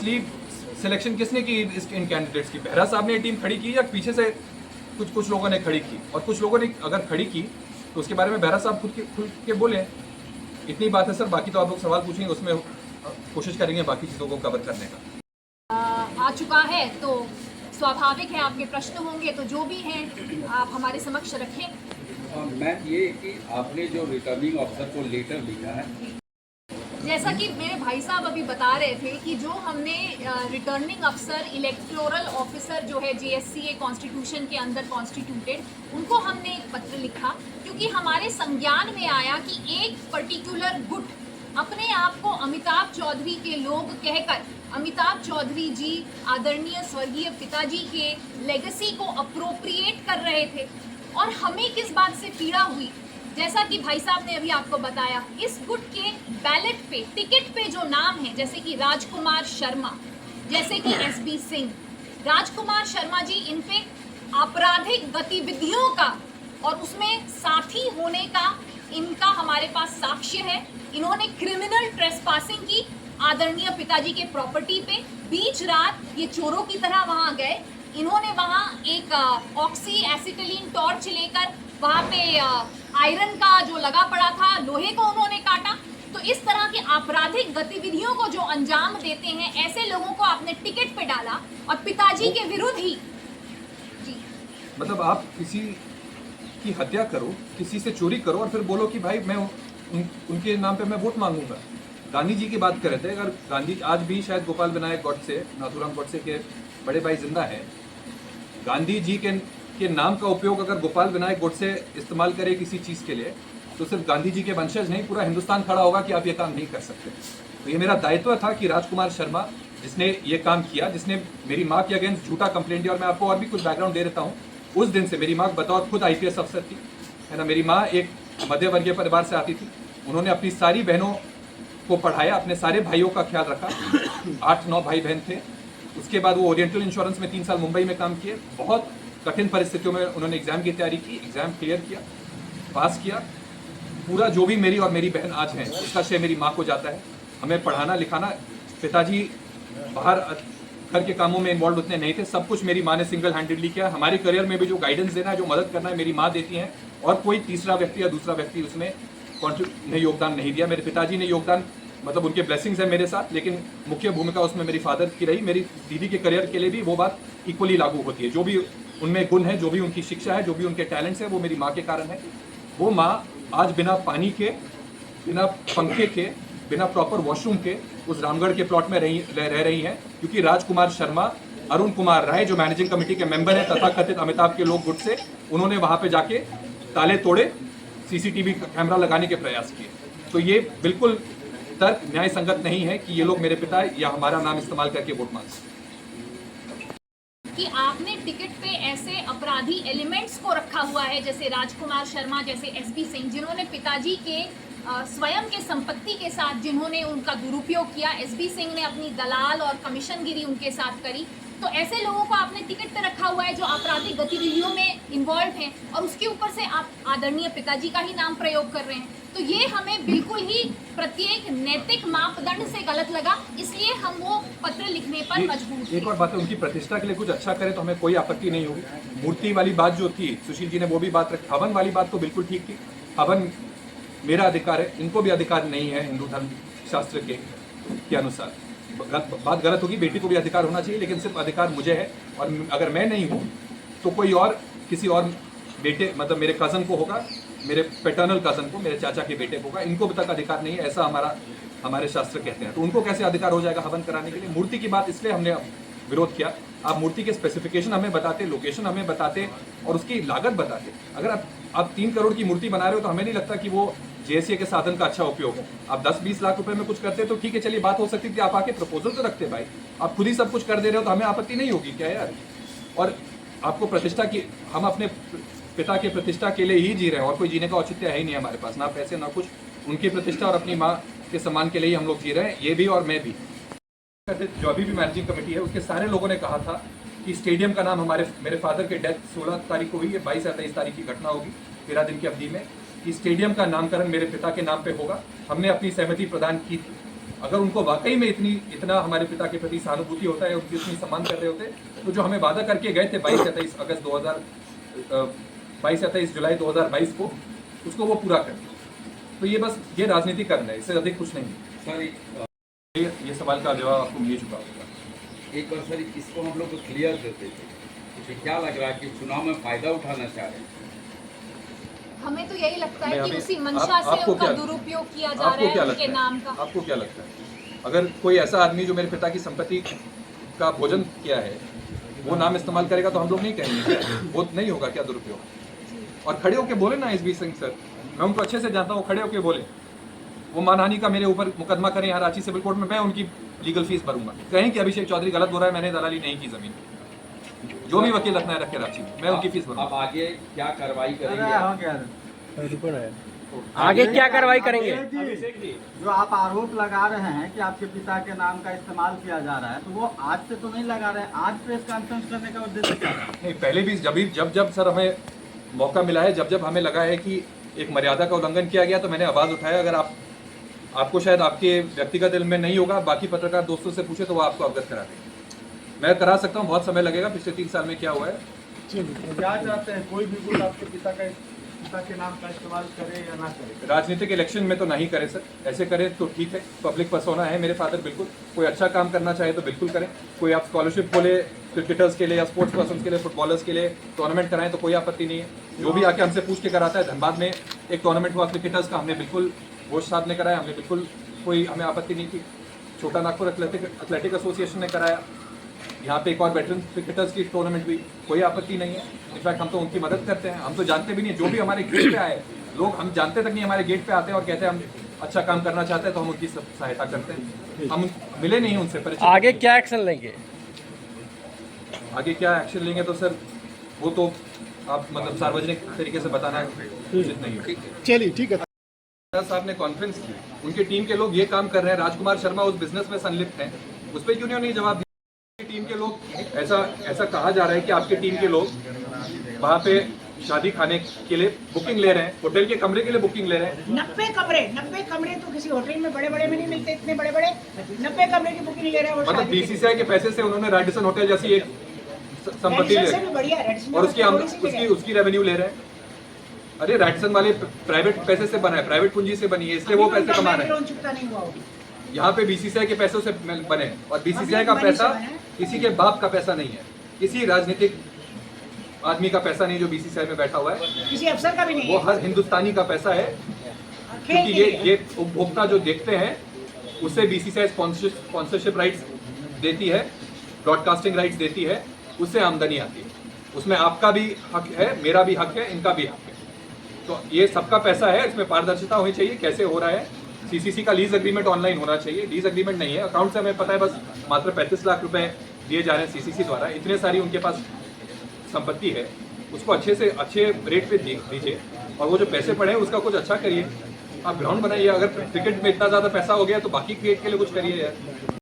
असली सिलेक्शन किसने की इन कैंडिडेट्स की? बेहरा साहब ने टीम खड़ी की या पीछे से कुछ लोगों ने खड़ी की? और कुछ लोगों ने अगर खड़ी की तो उसके बारे में बेहरा साहब खुद के बोले। इतनी बात है सर, बाकी तो आप लोग सवाल पूछेंगे, उसमें कोशिश करेंगे बाकी चीज़ों को कवर करने का। आ चुका है तो स्वाभाविक है आपके प्रश्न होंगे, तो जो भी हैं आप हमारे समक्ष रखें। मैम, ये कि आपने जो रिटर्निंग ऑफिसर को लेटर लिखा है, जैसा कि मेरे भाई साहब अभी बता रहे थे कि जो हमने रिटर्निंग अफसर इलेक्टोरल ऑफिसर जो है जीएससीए कॉन्स्टिट्यूशन के अंदर कॉन्स्टिट्यूटेड, उनको हमने एक पत्र लिखा क्योंकि हमारे संज्ञान में आया कि एक पर्टिकुलर गुट अपने आप को अमिताभ चौधरी के लोग कहकर अमिताभ चौधरी जी आदरणीय स्वर्गीय पिताजी के लेगेसी को अप्रोप्रिएट कर रहे थे। और हमें किस बात से पीड़ा हुई, जैसा कि भाई साहब ने अभी आपको बताया, इस गुट के बैलेट पे टिकट पे जो नाम है, जैसे कि राजकुमार शर्मा, जैसे कि एसबी सिंह, राजकुमार शर्मा जी, इन पे आपराधिक गतिविधियों का और उसमें साथी होने का इनका हमारे पास साक्ष्य है। इन्होंने क्रिमिनल ट्रेसपासिंग की आदरणीय पिताजी के प्रॉपर्टी पे। बीच रात ये चोरों की तरह वहां गए। इन्होंने वहां एक ऑक्सी एसिटिलीन टॉर्च लेकर वहां पे आयरन का जो लगा पड़ा था लोहे को उन्होंने काटा। तो इस तरह की आपराधिक गतिविधियों को जो अंजाम देते हैं, ऐसे लोगों को आपने टिकट पे डाला और पिताजी के विरुद्ध ही। जी, मतलब आप किसी की हत्या करो, किसी से चोरी करो और फिर बोलो कि भाई मैं उनके नाम पे मैं वोट मांगूंगा। गांधी जी की बात कर रहे थे, अगर गांधी आज भी शायद गोपाल विनायक गोडसे, नाथूराम गोडसे के बड़े भाई जिंदा है, गांधी जी के नाम का उपयोग अगर गोपाल विनायक गोडसे इस्तेमाल करे किसी चीज़ के लिए, तो सिर्फ गांधी जी के वंशज नहीं, पूरा हिंदुस्तान खड़ा होगा कि आप ये काम नहीं कर सकते। तो ये मेरा दायित्व था कि राजकुमार शर्मा जिसने ये काम किया, जिसने मेरी माँ के अगेंस्ट झूठा कंप्लेंट दिया, और मैं आपको और भी कुछ बैकग्राउंड दे देता हूँ। उस दिन से मेरी माँ बतौर खुद IPS अफसर थी, है ना। मेरी माँ एक मध्यवर्गीय परिवार से आती थी। उन्होंने अपनी सारी बहनों को पढ़ाया, अपने सारे भाइयों का ख्याल रखा। 8-9 भाई बहन थे। उसके बाद वो ओरिएंटल इंश्योरेंस में 3 साल मुंबई में काम किए। बहुत कठिन परिस्थितियों में उन्होंने एग्जाम की तैयारी की, एग्जाम क्लियर किया, पास किया। पूरा जो भी मेरी और मेरी बहन आज हैं, उसका श्रेय मेरी माँ को जाता है। हमें पढ़ाना लिखाना, पिताजी बाहर घर के कामों में इन्वॉल्व उतने नहीं थे, सब कुछ मेरी माँ ने सिंगल हैंडेडली किया। हमारे करियर में भी जो गाइडेंस देना है, जो मदद करना है, मेरी माँ देती हैं, और कोई तीसरा व्यक्ति या दूसरा व्यक्ति उसमें ने योगदान नहीं दिया। मेरे पिताजी ने योगदान, मतलब उनके ब्लेसिंग्स है मेरे साथ, लेकिन मुख्य भूमिका उसमें मेरी फादर की रही। मेरी दीदी के करियर के लिए भी वो बात इक्वली लागू होती है। जो भी उनमें गुण है, जो भी उनकी शिक्षा है, जो भी उनके टैलेंट्स है, वो मेरी माँ के कारण है। वो माँ आज बिना पानी के, बिना पंखे के, बिना प्रॉपर वॉशरूम के उस रामगढ़ के प्लॉट में रह रही हैं, क्योंकि राजकुमार शर्मा, अरुण कुमार राय जो मैनेजिंग कमेटी के मेंबर हैं, तथाकथित अमिताभ के लोग गुट से, उन्होंने वहां पे जाके ताले तोड़े, CCTV कैमरा लगाने के प्रयास किए। तो ये बिल्कुल तर्क न्याय संगत नहीं है कि ये लोग मेरे पिता या हमारा नाम इस्तेमाल करके वोट मांगे। कि आपने टिकट पे ऐसे अपराधी एलिमेंट्स को रखा हुआ है, जैसे राजकुमार शर्मा, जैसे एसपी सिंह, जिन्होंने पिताजी के स्वयं के संपत्ति के साथ जिन्होंने उनका दुरुपयोग किया। एसबी सिंह ने अपनी दलाल और कमीशनगिरी उनके साथ करी। तो ऐसे लोगों को आपने टिकट पे रखा हुआ है जो आपराधिक गतिविधियों में इन्वॉल्व हैं, और उसके ऊपर से आप आदरणीय पिताजी का ही नाम प्रयोग कर रहे हैं। तो ये हमें बिल्कुल ही प्रत्येक नैतिक मापदंड से गलत लगा, इसलिए हम वो पत्र लिखने पर मजबूर थे। एक और बात है, उनकी प्रतिष्ठा के लिए कुछ अच्छा करे तो हमें कोई आपत्ति नहीं होगी। मूर्ति वाली बात जो थी, सुशील जी ने वो भी बात रखी। हवन वाली बात तो बिल्कुल ठीक थी। हवन मेरा अधिकार है, इनको भी अधिकार नहीं है हिंदू धर्म शास्त्र के अनुसार। बात गलत होगी, बेटी को भी अधिकार होना चाहिए, लेकिन सिर्फ अधिकार मुझे है। और अगर मैं नहीं हूँ तो कोई और, किसी और बेटे, मतलब मेरे कज़न को होगा, मेरे पैटर्नल कज़न को, मेरे चाचा के बेटे को होगा। इनको तक अधिकार नहीं है, ऐसा हमारे शास्त्र कहते हैं। तो उनको कैसे अधिकार हो जाएगा हवन कराने के लिए? मूर्ति की बात इसलिए हमने विरोध किया। आप मूर्ति के स्पेसिफिकेशन हमें बताते, लोकेशन हमें बताते और उसकी लागत बताते। अगर आप 3 करोड़ की मूर्ति बना रहे हो तो हमें नहीं लगता कि वो JSA के साधन का अच्छा उपयोग है। आप 10-20 लाख रुपए में कुछ करते तो ठीक है, चलिए बात हो सकती थी। आप आके प्रपोजल तो रखते भाई, आप खुद ही सब कुछ कर दे रहे हो तो हमें आपत्ति नहीं होगी क्या यार? और आपको प्रतिष्ठा की, हम अपने पिता के प्रतिष्ठा के लिए ही जी रहे हैं, और कोई जीने का औचित्य है ही नहीं हमारे पास, ना पैसे ना कुछ। उनकी प्रतिष्ठा और अपनी माँ के सम्मान के लिए ही हम लोग जी रहे हैं, ये भी और मैं भी। जो अभी भी मैनेजिंग कमेटी है, उसके सारे लोगों ने कहा था कि स्टेडियम का नाम मेरे फादर के डेथ 16 तारीख को हुई है, 22 या 23 तारीख की घटना होगी, 13 दिन की अवधि में, कि स्टेडियम का नामकरण मेरे पिता के नाम पे होगा। हमने अपनी सहमति प्रदान की थी अगर उनको वाकई में इतना हमारे पिता के प्रति सहानुभूति होता है, उनकी इतनी सम्मान कर रहे होते, तो जो हमें वादा करके गए थे 22-28 जुलाई 2022 को, उसको वो पूरा कर। तो ये राजनीति करना है, इससे अधिक कुछ नहीं है। सर ये सवाल का जवाब आपको मिल चुका होगा। एक बार सर इसको हम लोग क्लियर करते थे कि क्या लग रहा है कि चुनाव में फायदा उठाना चाह रहे हैं? हमें तो यही लगता है मैं कि अभी- उसी मंशा से आपको उनका क्या- दुरुपयोग किया जा आपको रहा क्या है लगता उनके नाम का। आपको क्या लगता है? अगर कोई ऐसा आदमी जो मेरे पिता की संपत्ति का भोजन किया है, वो नाम इस्तेमाल करेगा तो हम लोग नहीं कहेंगे वो नहीं होगा क्या दुरुपयोग? और खड़े होके बोले ना एसबी सिंह सर, मैं उनको अच्छे से जानता हूँ, खड़े होके बोले वो मानहानि का मेरे ऊपर मुकदमा करें यहाँ रांची सिविल कोर्ट में, मैं उनकी लीगल फीस भरूंगा। कहें कि अभिषेक चौधरी गलत बोल रहा है, मैंने दलाली नहीं की जमीन, जो भी वकील रखना है रखे रांची में, मैं उनकी फीस भरूंगा। अब आगे क्या कार्रवाई करेंगे? आगे क्या कार्रवाई करेंगे? जो आप आरोप लगा रहे हैं कि आपके पिता के नाम का इस्तेमाल किया जा रहा है, तो वो आज से तो नहीं लगा रहे हैं। आज प्रेस कॉन्फ्रेंस करने का उद्देश्य क्या है? नहीं, पहले भी जब सर हमें मौका मिला है, जब हमें लगा है कि एक मर्यादा का उल्लंघन किया गया, तो मैंने आवाज़ उठाया। अगर आपको शायद आपके व्यक्तिगत इल्म में नहीं होगा, बाकी पत्रकार दोस्तों से पूछे तो वो आपको अवगत करा देंगे। मैं करा सकता हूँ, बहुत समय लगेगा। पिछले 3 साल में क्या हुआ है, क्या चाहते हैं, कोई भी गुट आपके पिता के नाम का इस्तेमाल करे या ना करे? राजनीतिक इलेक्शन में तो नहीं करे सर, ऐसे करें तो ठीक है। पब्लिक पर्सोना है मेरे फादर, बिल्कुल कोई अच्छा काम करना चाहे तो बिल्कुल करें। कोई आप स्कॉलरशिप खोले क्रिकेटर्स के लिए या स्पोर्ट्स पर्सन के लिए, फुटबॉलर्स के लिए टूर्नामेंट कराएं तो कोई आपत्ति नहीं है। जो भी आके हमसे पूछ के कराता है, धनबाद में एक टूर्नामेंट हुआ क्रिकेटर्स का, हमने बिल्कुल घोष साहब ने कराया, हमने बिल्कुल कोई हमें आपत्ति नहीं थी। छोटा नागपुर एथलेटिक एसोसिएशन ने कराया, यहाँ पे एक और वेटरन क्रिकेटर्स की टूर्नामेंट हुई, कोई आपत्ति नहीं है। इनफैक्ट हम तो उनकी मदद करते हैं, हम तो जानते भी नहीं, जो भी हमारे गेट पे आए लोग, हम जानते तक नहीं, हमारे गेट पे आते हैं और कहते हैं हम अच्छा काम करना चाहते हैं, तो हम उनकी सहायता करते हैं। हम मिले नहीं उनसे, परिचित। आगे क्या एक्शन लेंगे? आगे क्या एक्शन लेंगे तो सर वो तो आप मतलब सार्वजनिक तरीके से बताना उचित नहीं है। चलिए ठीक है। साहब ने कॉन्फ्रेंस की, उनकी टीम के लोग ये काम कर रहे हैं, राजकुमार शर्मा उस बिजनेस में संलिप्त हैं, उस पर क्यों नहीं जवाब दिया? टीम के लोग ऐसा कहा जा रहा है कि आपके टीम के लोग वहाँ पे शादी खाने के लिए बुकिंग ले रहे हैं, होटल के कमरे के लिए बुकिंग ले रहे हैं। 90 कमरे तो किसी होटल में बड़े में नहीं मिलते, इतने बड़े 90 कमरे की बुकिंग ले रहे हैं। मतलब बीसीसीआई के पैसे से उन्होंने रैडिसन होटल जैसी एक संपत्ति ले रही है और उसकी रेवेन्यू ले रहे हैं। अरे रैडिसन वाले प्राइवेट पैसे से बना है, प्राइवेट पूंजी से बनी है, इसलिए वो पैसे कमा रहे हैं। चुकता नहीं हुआ। यहाँ पे बीसीसीआई के पैसों से बने, और बीसीसीआई का पैसा किसी के बाप का पैसा नहीं है, किसी राजनीतिक आदमी का पैसा नहीं जो बीसीसीआई में बैठा हुआ है, किसी अफसर का भी नहीं वो है। हर हिंदुस्तानी का पैसा है। क्योंकि ये उपभोक्ता जो देखते हैं उससे बीसीसीआई स्पॉन्सरशिप राइट्स देती है, ब्रॉडकास्टिंग राइट्स देती है, उससे आमदनी आती है। उसमें आपका भी हक है, मेरा भी हक है, इनका भी हक है। तो ये सबका पैसा है, इसमें पारदर्शिता होनी चाहिए कैसे हो रहा है। सीसीसी का लीज एग्रीमेंट ऑनलाइन होना चाहिए, लीज एग्रीमेंट नहीं है, अकाउंट से हमें पता है, बस मात्र 35 लाख रुपए दिए जा रहे हैं सीसीसी द्वारा। इतने सारी उनके पास संपत्ति है, उसको अच्छे रेट पे दीजिए, और वो जो पैसे पड़े हैं उसका कुछ अच्छा करिए। आप ग्राउंड बनाइए, अगर क्रिकेट में इतना ज़्यादा पैसा हो गया तो बाकी क्रिकेट के लिए कुछ करिए यार।